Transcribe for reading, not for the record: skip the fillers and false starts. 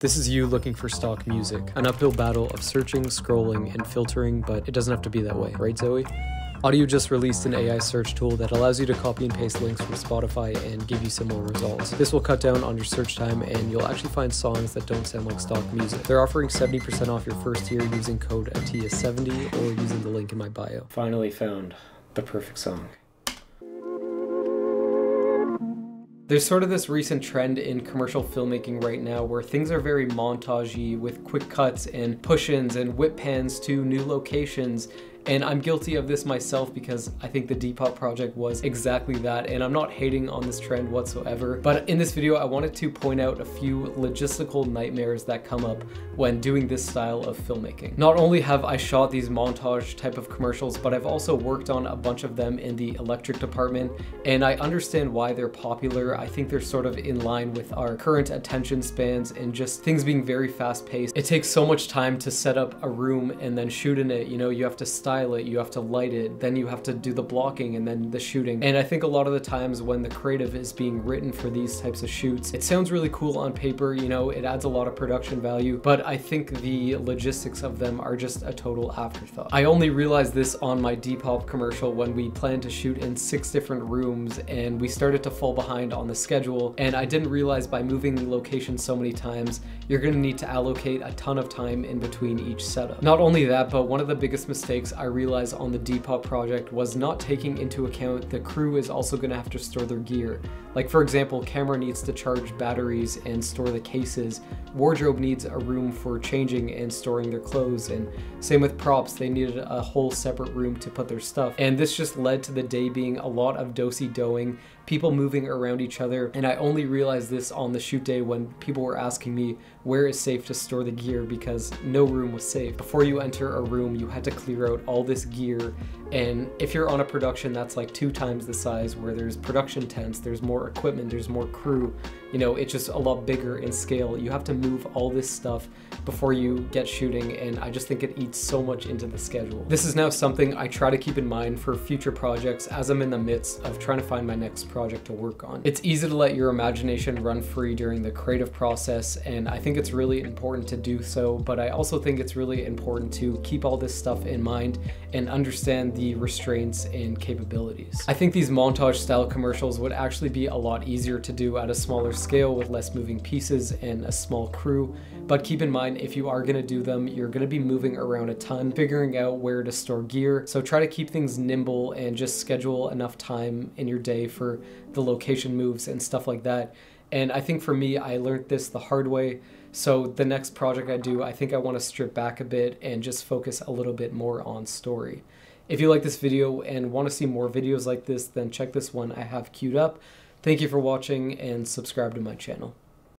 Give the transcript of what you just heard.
This is you looking for stock music, an uphill battle of searching, scrolling, and filtering, but it doesn't have to be that way, right Zoe? Audio just released an AI search tool that allows you to copy and paste links from Spotify and give you similar results. This will cut down on your search time and you'll actually find songs that don't sound like stock music. They're offering 70% off your first year using code ATIA70 or using the link in my bio. Finally found the perfect song. There's sort of this recent trend in commercial filmmaking right now where things are very montage-y with quick cuts and push-ins and whip pans to new locations. And I'm guilty of this myself because I think the Depop project was exactly that, and I'm not hating on this trend whatsoever. But in this video, I wanted to point out a few logistical nightmares that come up when doing this style of filmmaking. Not only have I shot these montage type of commercials, but I've also worked on a bunch of them in the electric department, and I understand why they're popular. I think they're sort of in line with our current attention spans and just things being very fast-paced. It takes so much time to set up a room and then shoot in it. You know, you have to style it, you have to light it, then you have to do the blocking and then the shooting. And I think a lot of the times when the creative is being written for these types of shoots, it sounds really cool on paper, you know, it adds a lot of production value, but I think the logistics of them are just a total afterthought. I only realized this on my Depop commercial when we planned to shoot in 6 different rooms and we started to fall behind on the schedule, and I didn't realize by moving locations so many times, you're gonna need to allocate a ton of time in between each setup. Not only that, but one of the biggest mistakes I realized on the Depop project was not taking into account the crew is also going to have to store their gear. Like for example, camera needs to charge batteries and store the cases. Wardrobe needs a room for changing and storing their clothes, and same with props, they needed a whole separate room to put their stuff. And this just led to the day being a lot of do-si-doing, people moving around each other, and I only realized this on the shoot day when people were asking me where is safe to store the gear because no room was safe. Before you enter a room, you had to clear out all this gear, and if you're on a production that's like 2 times the size, where there's production tents, there's more equipment, there's more crew, you know, it's just a lot bigger in scale. You have to move all this stuff before you get shooting, and I just think it eats so much into the schedule. This is now something I try to keep in mind for future projects as I'm in the midst of trying to find my next project to work on. It's easy to let your imagination run free during the creative process, and I think it's really important to do so, but I also think it's really important to keep all this stuff in mind and understand the restraints and capabilities. I think these montage style commercials would actually be a lot easier to do at a smaller scale with less moving pieces and a small crew, but keep in mind if you are going to do them, you're going to be moving around a ton, figuring out where to store gear, so try to keep things nimble and just schedule enough time in your day for the location moves and stuff like that. And I think for me, I learned this the hard way. So the next project I do, I think I want to strip back a bit and just focus a little bit more on story. If you like this video and want to see more videos like this, then check this one I have queued up. Thank you for watching and subscribe to my channel.